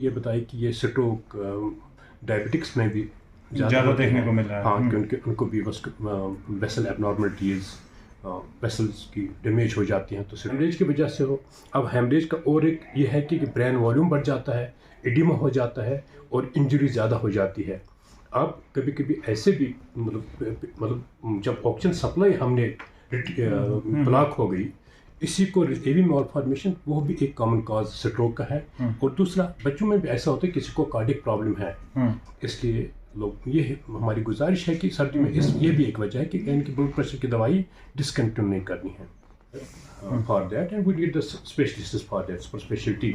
ये बताया कि ये स्ट्रोक डायबिटिक्स में भी ज़्यादा देखने को मिल रहा है। हाँ, क्योंकि उनको भी वेसल एबनॉर्मलिटीज़, वेसल्स की डैमेज हो जाती हैं, तो हेमरेज की वजह से हो। अब हेमरेज का और एक ये है कि ब्रेन वॉल्यूम बढ़ जाता है, एडिमा हो जाता है और इंजरी ज़्यादा हो जाती है। अब कभी कभी ऐसे भी मतलब जब ऑक्सीजन सप्लाई हमने ब्लॉक हो गई, इसी को एवी मॉलफॉर्मेशन, वो भी एक कॉमन कॉज स्ट्रोक का है। और दूसरा, बच्चों में भी ऐसा होता है किसी को कार्डियक प्रॉब्लम है, इसलिए लोग, ये हमारी गुजारिश है कि सर्दी में ये भी एक वजह है कि इनकी ब्लड प्रेशर की दवाई डिसकंटिन्यू नहीं करनी है for that, and we need the specialist for that, for speciality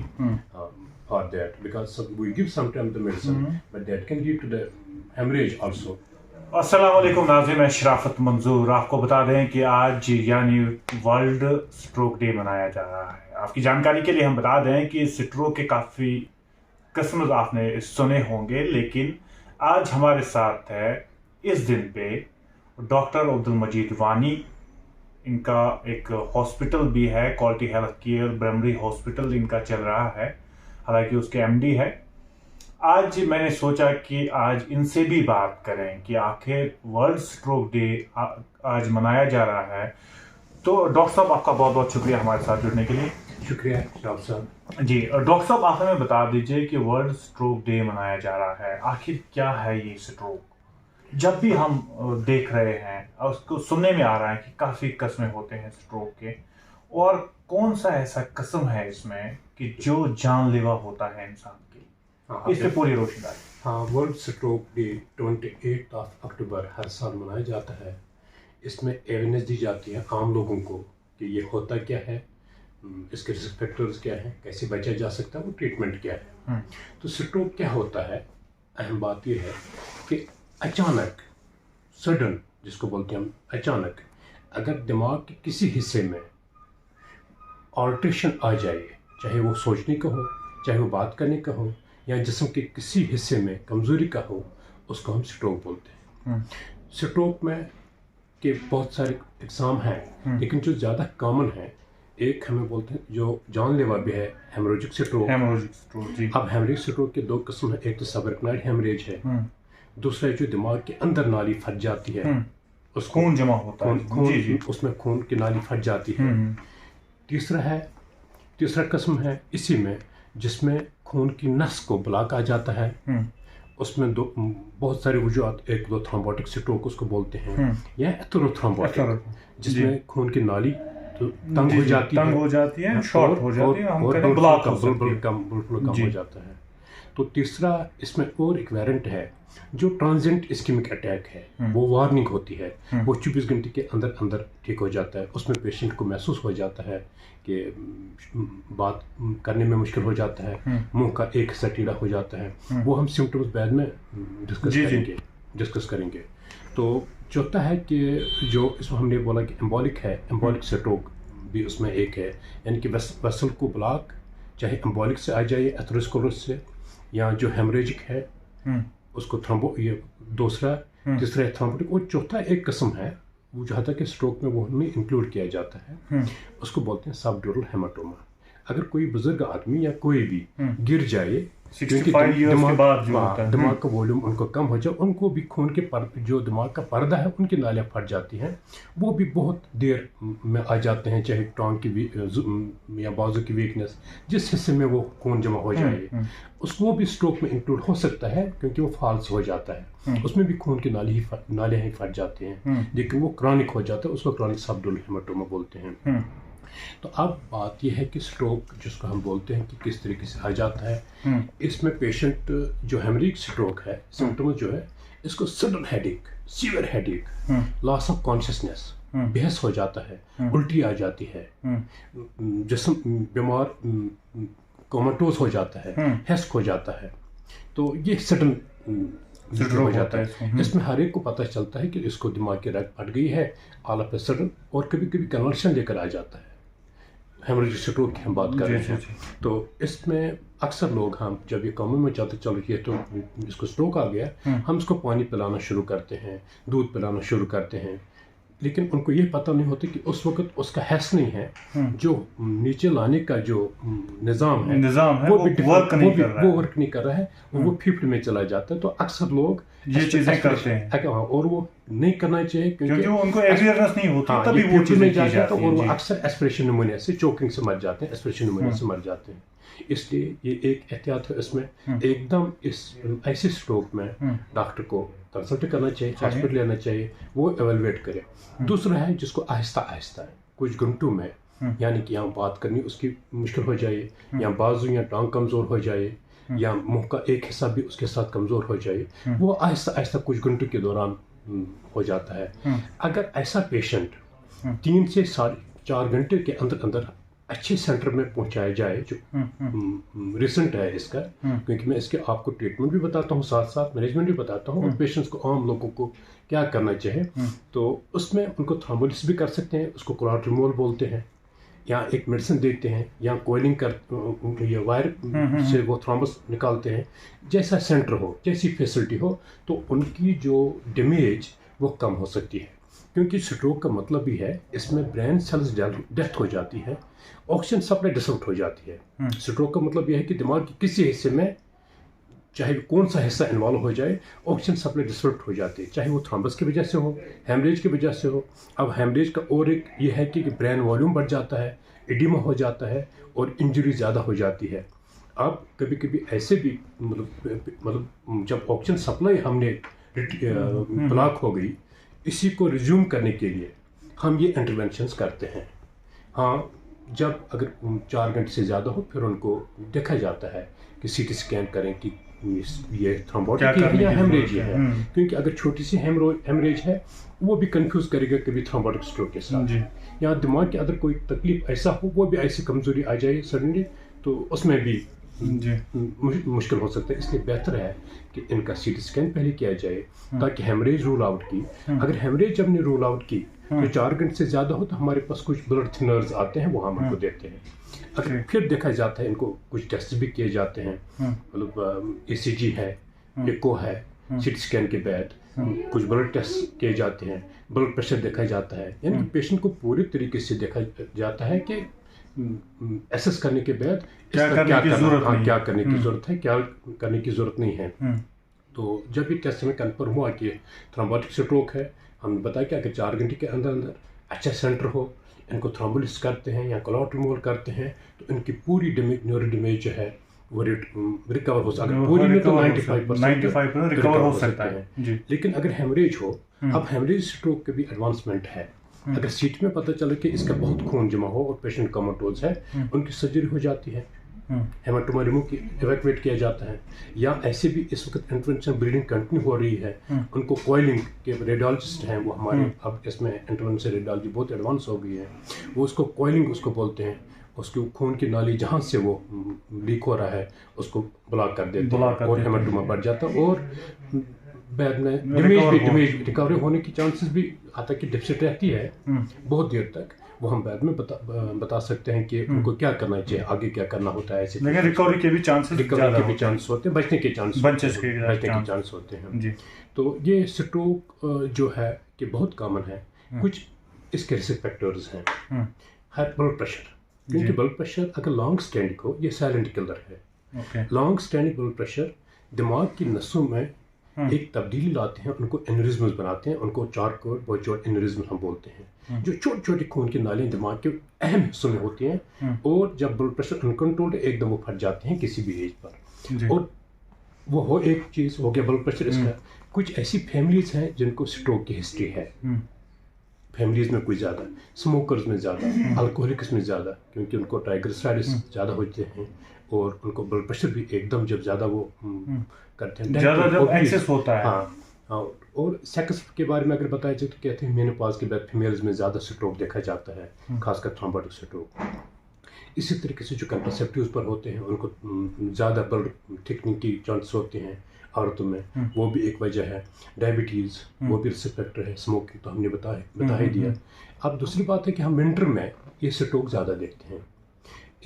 for that, because we give sometime the medicine but that can lead to the haemorrhage also. अस्सलाम वालेकुम नाज़रीन, मैं शराफत मंजूर। आपको बता दें कि आज यानी वर्ल्ड स्ट्रोक डे मनाया जा रहा है। आपकी जानकारी के लिए हम बता दें कि स्ट्रोक के काफ़ी किस्म आपने सुने होंगे, लेकिन आज हमारे साथ है इस दिन पे डॉक्टर अब्दुल मजीद वानी। इनका एक हॉस्पिटल भी है, क्वालिटी हेल्थ केयर ब्रमरी हॉस्पिटल इनका चल रहा है, हालांकि उसके एमडी है। आज मैंने सोचा कि आज इनसे भी बात करें कि आखिर वर्ल्ड स्ट्रोक डे आज मनाया जा रहा है। तो डॉक्टर साहब, आपका बहुत बहुत शुक्रिया हमारे साथ जुड़ने के लिए। शुक्रिया डॉक्टर साहब। जी डॉक्टर साहब, आप हमें बता दीजिए कि वर्ल्ड स्ट्रोक डे मनाया जा रहा है, आखिर क्या है ये स्ट्रोक? जब भी हम देख रहे हैं और उसको सुनने में आ रहा है कि काफ़ी किस्में होते हैं स्ट्रोक के, और कौन सा ऐसा किस्म है इसमें कि जो जानलेवा होता है इंसान की, इस पे पूरी रोशनी डालें। हाँ, वर्ल्ड स्ट्रोक डे 28 अक्टूबर हर साल मनाया जाता है। इसमें अवेयरनेस दी जाती है आम लोगों को कि ये होता क्या है, इसके रिस्क फैक्टर्स क्या हैं, कैसे बचा जा सकता है, वो ट्रीटमेंट क्या है। तो स्ट्रोक क्या होता है, अहम बात यह है कि अचानक, सडन जिसको बोलते हैं हम, अचानक अगर दिमाग के किसी हिस्से में ऑल्ट्रेशन आ जाए, चाहे वो सोचने का हो, चाहे वो बात करने का हो, या जिस्म के किसी हिस्से में कमज़ोरी का हो, उसको हम स्ट्रोक बोलते हैं। स्ट्रोक में के बहुत सारे एग्जाम हैं, लेकिन जो ज़्यादा कॉमन है, एक हमें बोलते हैं जो जानलेवा भी है, हेमोरेजिक स्ट्रोक। जी। अब हेमरेजिक स्ट्रोक के दो किस्म है, एक तो सबरेक्नाइड हेमरेज है, दूसरा जो दिमाग के अंदर नाली फट जाती है, उस खून जमा होता है, जी, उसमें खून की नाली फट जाती है। तीसरा किस्म है इसी में, जिसमें खून की नस को ब्लॉक आ जाता है। उसमें बहुत सारे वजूहत, एक दो थ्रोम्बोटिक स्ट्रोक उसको बोलते हैं, या एथेरोथ्रोम्बोटिक, जिसमें खून की नाली तंग हो जाती है, शॉर्ट हो जाती है, और ब्लड कम हो जाता है। तो तीसरा इसमें और एक वेरिएंट है जो ट्रांजिएंट इस्केमिक अटैक है, वो वार्निंग होती है, वो 24 घंटे के अंदर अंदर ठीक हो जाता है। उसमें पेशेंट को महसूस हो जाता है कि बात करने में मुश्किल हो जाता है, मुंह का एक हिस्सा टीला हो जाता है। वो हम सिम्टम्स बाद में डिस्कस करेंगे। तो चौथा है कि जो इसमें हमने बोला कि एम्बोलिक है, एम्बोलिक स्ट्रोक भी उसमें एक है, यानी कि वेसल को ब्लॉक चाहे एम्बोलिक से आ जाए, एथेरोस्क्लेरोसिस से, या जो हेमरेजिक है उसको ये तीसरा है थ्रोम्बोटिक, और चौथा एक किस्म है वो जहाँ तक स्ट्रोक में वो हमें इंक्लूड किया जाता है, उसको बोलते हैं सबड्यूरल हेमाटोमा। अगर कोई बुजुर्ग आदमी या कोई भी गिर जाए, 65 ईयर्स के बाद जो होता है, दिमाग का वॉल्यूम उनको कम हो जाए, उनको भी खून के जो दिमाग का पर्दा है उनकी नालियाँ फट जाती हैं, वो भी बहुत देर में आ जाते हैं, चाहे टांग की या बाजू की वीकनेस, जिस हिस्से में वो खून जमा हो जाए, उसको भी स्ट्रोक में इंक्लूड हो सकता है, क्योंकि वो फॉल्स हो जाता है, उसमें भी खून की नालियाँ ही फट जाती हैं, लेकिन वो क्रॉनिक हो जाता है, उसको क्रॉनिक सबड्यूरल हेमाटोमा बोलते हैं। तो अब बात यह है कि स्ट्रोक जिसको हम बोलते हैं कि किस तरीके से आ जाता है। इसमें पेशेंट जो हेमरेजिक स्ट्रोक है, सिम्टम जो है, इसको sudden headache, severe headache, loss of consciousness, बेहोश हो जाता है, उल्टी आ जाती है, जिस्म बीमार कोमाटोज हो जाता है, हेस्क हो जाता है। तो ये सडन हो जाता है। इसमें हर एक को पता चलता है कि इसको दिमाग की रग फट गई है, ऑल ऑफ अ सडन, और कभी कभी कन्वर्शन लेकर आ जाता है। हेमरेजिक स्ट्रोक की हम बात कर रहे हैं, तो इसमें अक्सर लोग, हम जब ये कॉमन में चलते चल रही है तो इसको स्ट्रोक आ गया, हम इसको पानी पिलाना शुरू करते हैं, दूध पिलाना शुरू करते हैं, लेकिन उनको ये पता नहीं होता कि उस वक्त उसका हैस नहीं है, जो नीचे लाने का जो निज़ाम है वो वर्क नहीं कर रहा है, वो 50 में चला जाता है। तो अक्सर लोग ये चीजें करते हैं और वो नहीं करना चाहिए, क्योंकि उनको अवेयरनेस नहीं होती, तभी वो चीजें की जाती हैं। और वो अक्सर एस्पिरेशन निमोनिया से, चोकिंग से मर जाते हैं, एस्पिरेशन निमोनिया से मर जाते हैं। इसलिए ये एक एहतियात है इसमें। एकदम इस ऐसे स्ट्रोक में डॉक्टर को कंसल्ट करना चाहिए, हॉस्पिटल लेना चाहिए, वो एवेलुएट करे। दूसरा है जिसको आहिस्ता आहिस्ता है, कुछ घंटों में, यानी कि यहाँ बात करनी उसकी मुश्किल हो जाए, या बाजू या टांग कमज़ोर हो जाए, या मुंह का एक हिस्सा भी उसके साथ कमज़ोर हो जाए, वो आहिस्ता आहिस्ता कुछ घंटों के दौरान हो जाता है। अगर ऐसा पेशेंट 3 से 4 घंटे के अंदर अंदर अच्छे सेंटर में पहुंचाया जाए, जो रिसेंट है इसका, क्योंकि मैं इसके आपको ट्रीटमेंट भी बताता हूँ, साथ साथ मैनेजमेंट भी बताता हूँ, और पेशेंट्स को, आम लोगों को क्या करना चाहिए। तो उसमें उनको थ्रोम्बोलिसिस भी कर सकते हैं, उसको कोलाट्रिमोल बोलते हैं, या एक मेडिसिन देते हैं, या कोयलिंग कर या वायर से वो थ्रोम्बस निकालते हैं। जैसा सेंटर हो, जैसी फैसिलिटी हो, तो उनकी जो डैमेज वो कम हो सकती है। क्योंकि स्ट्रोक का मतलब भी है इसमें ब्रेन सेल्स डेथ हो जाती है, ऑक्सीजन सप्लाई डिसरप्ट हो जाती है। स्ट्रोक का मतलब यह है कि दिमाग के किसी हिस्से में, चाहे कौन सा हिस्सा इन्वॉल्व हो जाए, ऑक्सीजन सप्लाई डिसरप्ट हो जाती है, चाहे वो थ्रोम्बस की वजह से हो, हेमरेज की वजह से हो। अब हेमरेज का और एक ये है कि ब्रेन वॉल्यूम बढ़ जाता है, एडिमा हो जाता है, और इंजरी ज़्यादा हो जाती है। अब कभी कभी ऐसे भी मतलब जब ऑक्सीजन सप्लाई हमने ब्लॉक हो गई, इसी को रिज्यूम करने के लिए हम ये इंटरवेंशंस करते हैं। हाँ, जब अगर 4 घंटे से ज़्यादा हो, फिर उनको देखा जाता है कि सीटी स्कैन करें कि ये थ्रोम्बोटिक है या हेमरेज है। क्योंकि अगर छोटी सी हेमरेज है, वो भी कंफ्यूज करेगा कभी थ्रोम्बोटिक स्ट्रोक के साथ। या दिमाग के अंदर कोई तकलीफ ऐसा हो, वो भी ऐसी कमजोरी आ जाए सडनली, तो उसमें भी मुश्किल हो सकता है। इसलिए बेहतर है कि इनका सीटी स्कैन पहले किया जाए, ताकि हेमरेज रूल आउट की। अगर हेमरेज जब ने रूल आउट की, तो 4 घंटे से ज़्यादा हो, तो हमारे पास कुछ ब्लड थिनर्स आते हैं, वो हम उनको देते हैं। अगर फिर देखा जाता है, इनको कुछ टेस्ट भी किए जाते हैं, मतलब ECG है, एको है, सीटी स्कैन के बाद कुछ ब्लड टेस्ट किए जाते हैं, ब्लड प्रेशर देखा जाता है। यानी कि पेशेंट को पूरी तरीके से देखा जाता है कि एसेस करने के बाद क्या करने की ज़रूरत है, क्या करने की ज़रूरत नहीं है। तो जब भी टेस्ट में कन्फर्म हुआ कि थ्रोम्बोटिक स्ट्रोक है, हमने बताया कि अगर 4 घंटे के अंदर अंदर अच्छा सेंटर हो, इनको थ्रोम्बोलिसिस करते हैं या कोलाट्रिमोल करते हैं, तो इनकी पूरी न्यूरो डैमेज जो है वो रिकवर हो सकता है। पूरी में तो 95% रिकवर हो सकता है। लेकिन अगर हेमरेज हो, अब हेमरेज स्ट्रोक के भी एडवांसमेंट है। अगर सीट में पता चले कि इसका बहुत खून जमा हो और पेशेंट कोमाटोज है, उनकी सर्जरी हो जाती है, हेमाटोमा रिमूव की इवैक्यूएट किया जाता है। या ऐसे भी इस वक्त इंटरवेंशन ब्लीडिंग कंटिन्यू हो रही है, उनको कॉइलिंग के रेडियोलॉजिस्ट हैं वो हमारे, अब इसमें इंटरवेंशन रेडियोलॉजी बहुत एडवांस हो गई है, वो उसको कॉइलिंग उसको बोलते हैं। उसकी खून की नाली जहाँ से वो लीक हो रहा है, उसको ब्लॉक कर देते हैं, और हेमाटोमा बढ़ जाता है, और बाद में डैमेज रिकवरी होने की चांसेस भी, आता कि डिफिसिट रहती है बहुत देर तक। वो हम बाद में बता सकते हैं कि उनको क्या करना चाहिए, आगे क्या करना होता है। ऐसे लेकिन रिकवरी के भी चांसेस होते हैं, बचने के चांस होते हैं। तो ये स्ट्रोक जो है कि बहुत कॉमन है। कुछ इसके रिस्क फैक्टर्स हैं। ब्लड प्रेशर, क्योंकि ब्लड प्रेशर अगर लॉन्ग स्टैंडिंग हो, ये साइलेंट किलर है। लॉन्ग स्टैंडिंग ब्लड प्रेशर दिमाग की नसों में एक तब्दीली लाते हैं, उनको एनेरिज्म्स बनाते हैं, उनको चार्कोड एनेरिज्म हम बोलते हैं, जो छोटे छोटे खून की नालियां दिमाग के अहम हिस्सों में होती हैं, और जब ब्लड प्रेशर अनकंट्रोल्ड एकदम वो फट जाते हैं किसी भी एज पर। और वो हो एक चीज़ हो गया ब्लड प्रेशर। इसका कुछ ऐसी फैमिलीज हैं जिनको स्ट्रोक की हिस्ट्री है, फैमिलीज में कुछ ज़्यादा, स्मोकर्स में ज़्यादा, अल्कोहलिक्स में ज़्यादा, क्योंकि उनको ट्राइग्लिसराइड्स ज़्यादा होते हैं, और उनको ब्लड प्रेशर भी एकदम जब ज़्यादा वो करते हैं, ज़्यादा जब एक्सेस होता है। हाँ, और सेक्स के बारे में अगर बताया जाए तो कहते हैं मेनोपॉज के बाद फीमेल्स में ज़्यादा स्ट्रोक देखा जाता है, खासकर थ्रोम्बोटिक स्ट्रोक। इसी तरीके से जो कंट्रासेप्टिव्स पर होते हैं, उनको ज़्यादा ब्लड थिकनिंग की चांस होते हैं औरतों में, वो भी एक वजह है। डायबिटीज़ वो भी रिस्क फैक्टर है। स्मोकिंग तो हमने बता ही दिया। अब दूसरी बात है कि हम विंटर में ये स्ट्रोक ज़्यादा देखते हैं,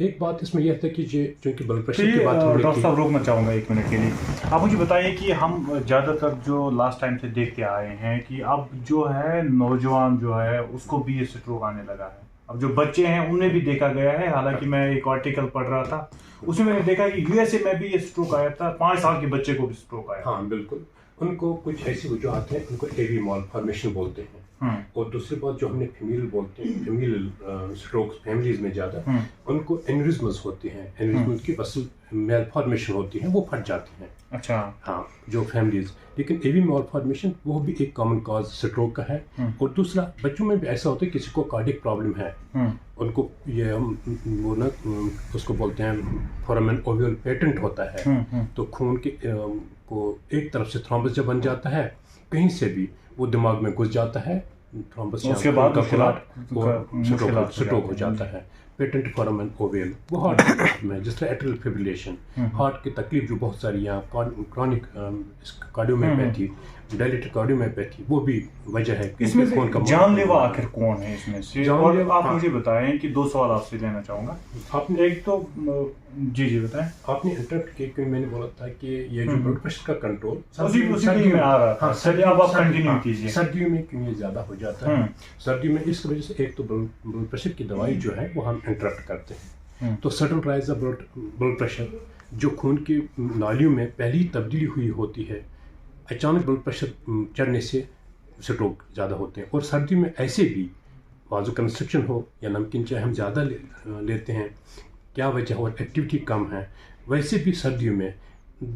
एक बात इसमें यह था कि क्योंकि ब्लड प्रेशर चलिए की बात हमने डॉक्टर की। साहब रोकना चाहूँगा 1 मिनट के लिए। आप मुझे बताइए कि हम ज़्यादातर जो लास्ट टाइम से देखते आए हैं कि अब जो है नौजवान जो है उसको भी ये स्ट्रोक आने लगा है। अब जो बच्चे हैं उनमें भी देखा गया है, हालांकि मैं एक आर्टिकल पढ़ रहा था उसमें मैंने देखा कि यूएसए में भी ये स्ट्रोक आया था, 5 साल के बच्चे को भी स्ट्रोक आया। हाँ बिल्कुल, उनको कुछ ऐसी वजूहत हैं, उनको एवी मालफॉर्मेशन बोलते हैं। और दूसरी बात जो हमने फीमेल बोलते हैं, फीमेल स्ट्रोक्स फैमिलीज में ज़्यादा, उनको एन्यूरिज्म्स होती हैं, एन्यूरिज्म की असल मेलफॉर्मेशन होती है, वो फट जाती हैं। अच्छा। हाँ, जो फैमिलीज, लेकिन एवी मालफॉर्मेशन वो भी एक कॉमन कॉज स्ट्रोक का है। और दूसरा, बच्चों में भी ऐसा होता है, किसी को कार्डियक प्रॉब्लम है, उनको ये वो ना उसको बोलते हैं फोरामेन ओवल पेटेंट होता है, तो खून के को एक तरफ से थ्रोम्बस जब बन जाता है, कहीं से भी वो दिमाग में घुस जाता है, थ्रोम्बस उसके बाद स्ट्रोक हो जाता है। पेटेंट फोरामेन ओवल वो हार्ट में, जिस तरह एट्रियल फिब्रिलेशन, हार्ट की तकलीफ जो बहुत सारी यहाँ क्रॉनिक कार्डियोमायोपैथी, डायलेटेड कार्डियोमायोपैथी, वो भी वजह है। इसमें से जानलेवा आखिर कौन है इसमें से? और आप मुझे बताएं कि 2 सवाल आपसे लेना चाहूँगा। आपने एक तो जी बताएं। आपने इंटरप्ट किया कि मैंने बोला था कि ये जो ब्लड प्रेशर का कंट्रोल सर्दियों में आ रहा था। चलिए अब आप कंटिन्यू कीजिए। सर्दियों में क्यों ये ज़्यादा हो जाता है? सर्दियों में इस वजह से एक तो ब्लड प्रेशर की दवाई जो है वो हम इंटरप्ट करते हैं, तो sudden rise the blood pressure, जो खून की नालियों में पहली तब्दीली हुई होती है, अचानक ब्लड प्रेशर चढ़ने से स्ट्रोक ज़्यादा होते हैं। और सर्दी में ऐसे भी वाजो कंस्ट्रक्शन हो या नमकीन चाय हम ज़्यादा लेते हैं, क्या वजह और एक्टिविटी कम है, वैसे भी सर्दियों में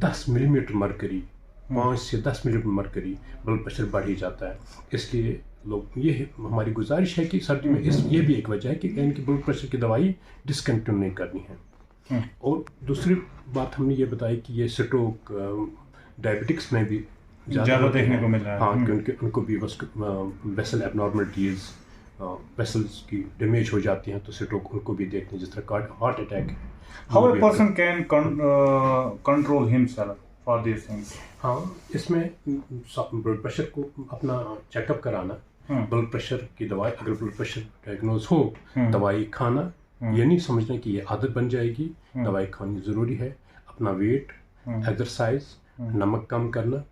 10 मिलीमीटर मरकरी, 5 से 10 मिलीमीटर मरकरी ब्लड प्रेशर बढ़ ही जाता है। इसलिए लोग, ये हमारी गुजारिश है कि सर्दी में ये भी एक वजह है कि इनकी ब्लड प्रेशर की दवाई डिसकंटिन्यू नहीं करनी है। और दूसरी बात हमने ये बताई कि ये स्ट्रोक डायबिटिक्स में भी ज़्यादा देखने को मिल रहा है। हाँ, क्योंकि उनको भी वेसल एबनॉर्मलिटीज़, वेसल्स की डैमेज हो जाती हैं, तो स्ट्रोक उनको भी देखते हैं, जिस तरह heart attack. How a person can control himself for this things? हाँ, इसमें ब्लड प्रेशर को अपना चेकअप कराना, ब्लड प्रेशर की दवाई, अगर ब्लड प्रेशर डायग्नोज हो, दवाई खाना, ये नहीं समझना कि ये आदत बन जाएगी, दवाई खानी ज़रूरी है। अपना वेट, एक्सरसाइज, नमक कम करना,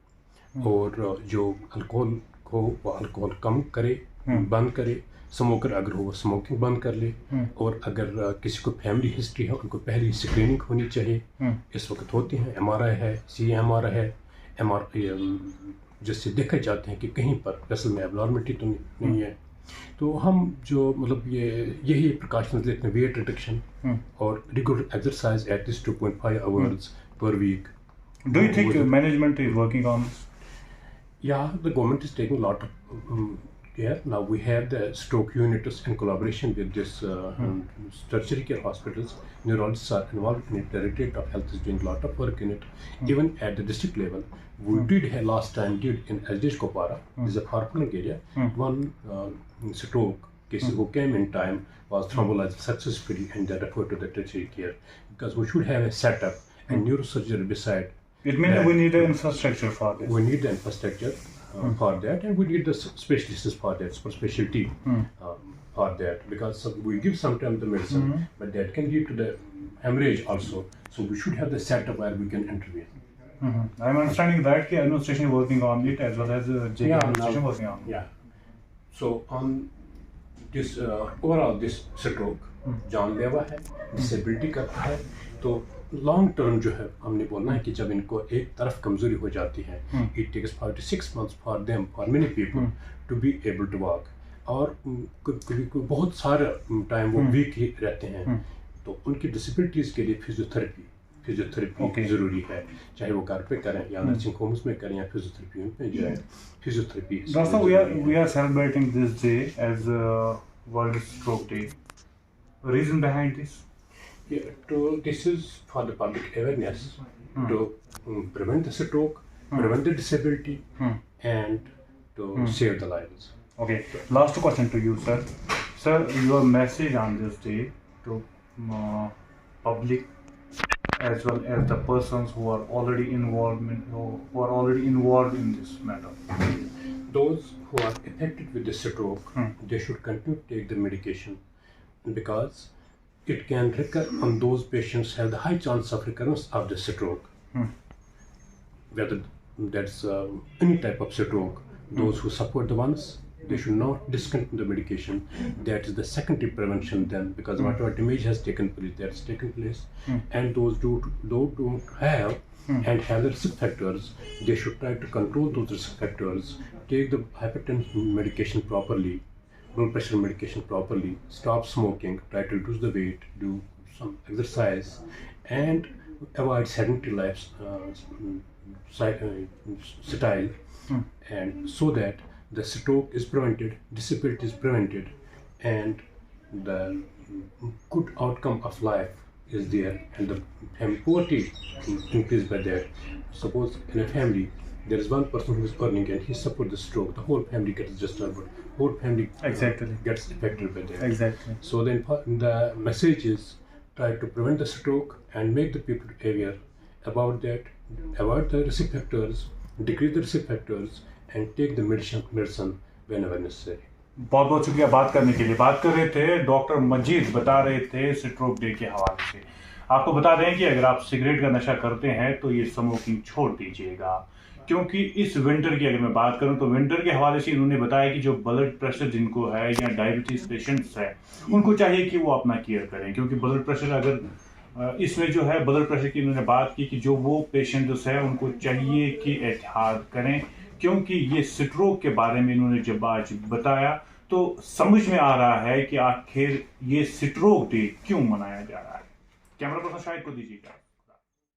और जो अल्कोहल हो वो अल्कोहल कम करे, बंद करे। स्मोकर अगर हो वो स्मोकिंग बंद कर ले। और अगर किसी को फैमिली हिस्ट्री है, उनको पहली स्क्रीनिंग होनी चाहिए। इस वक्त होती है, MRI है, CMR है, जिससे देखे जाते हैं कि कहीं पर वेसल में एबनॉर्मलिटी तो नहीं है। तो हम जो मतलब यही प्रिकॉशंस लेते हैं, वेट रिडक्शन और regular exercise at least 2.5 hours per week. Do you think management is working on this? Yeah, the government is taking a lot of care. Now we have the stroke units in collaboration with this tertiary care hospitals. Neurologists are involved in it. The Directorate of Health is doing a lot of work in it. Even at the district level, we did have last time in SDH Kopara, this is a far-flung area, one stroke case who came in time was thrombolized successfully and they referred to the tertiary care, because we should have a setup and neurosurgery beside. It means we need an infrastructure for this. We need the infrastructure for that, and we need the specialists for that, for specialty for that, because we give sometimes the medicine, but that can lead to the hemorrhage also. So we should have the setup where we can intervene. I'm understanding that the administration is working on it as well as JK administration working on it. Yeah. So on this overall this stroke जानलेवा है, disability करता है, तो long term जो है हमने बोलना है कि जब इनको एक तरफ कमजोरी हो जाती है, it takes 5 to 6 months for them, for many people to be able to walk, और कभी बहुत सारा टाइम वो वीक ही रहते हैं, तो उनकी डिसेबिलिटीज के लिए फिजियोथेरेपी ज़रूरी है, चाहे वो घर पे करें या नर्सिंग होम्स में करें या फिजियोथेरेपी में जाएं। Physiotherapy. Doctor, we are celebrating this day as World Stroke Day. Reason behind this? Yeah, this is for the public awareness to prevent the stroke, prevent the disability, and to save the lives. Okay, last question to you, sir. Sir, your message on this day to public as well as the persons who are already involved in this matter. Those who are affected with the stroke, they should continue to take the medication, because it can recur on those patients have the high chance of recurrence of the stroke. Whether that's any type of stroke, those who suffer the ones, they should not discontinue the medication. That is the secondary prevention then, because whatever damage has taken place, that's taken place. And those who don't have and have the risk factors, they should try to control those risk factors, take the hypertension medication properly, blood pressure medication properly, stop smoking, try to reduce the weight, do some exercise, and avoid sedentary style, and so that the stroke is prevented, disability is prevented, and the good outcome of life is there, and the poverty increased by that. Suppose in a family there is one person who is earning and he suffered the stroke, the whole family gets disturbed, whole family gets affected by that. Exactly. So then the message is try to prevent the stroke and make the people aware about that, avoid the risk factors, decrease the risk factors, and take the medicine whenever necessary. बहुत बहुत शुक्रिया बात करने के लिए। बात कर रहे थे डॉक्टर मजीद, बता रहे थे स्ट्रोक डे के हवाले से। आपको बता दें कि अगर आप सिगरेट का नशा करते हैं तो ये स्मोकिंग छोड़ दीजिएगा, क्योंकि इस विंटर की अगर मैं बात करूं तो विंटर के हवाले से इन्होंने बताया कि जो ब्लड प्रेशर जिनको है या डायबिटीज पेशेंट्स है उनको चाहिए कि वो अपना केयर करें, क्योंकि ब्लड प्रेशर अगर इसमें जो है ब्लड प्रेशर की इन्होंने बात की कि जो वो पेशेंट्स है उनको चाहिए कि एहतियात करें, क्योंकि ये स्ट्रोक के बारे में इन्होंने जब आज बताया तो समझ में आ रहा है कि आखिर ये स्ट्रोक डे क्यों मनाया जा रहा है। कैमरा पर्सन शाहिद को दीजिएगा।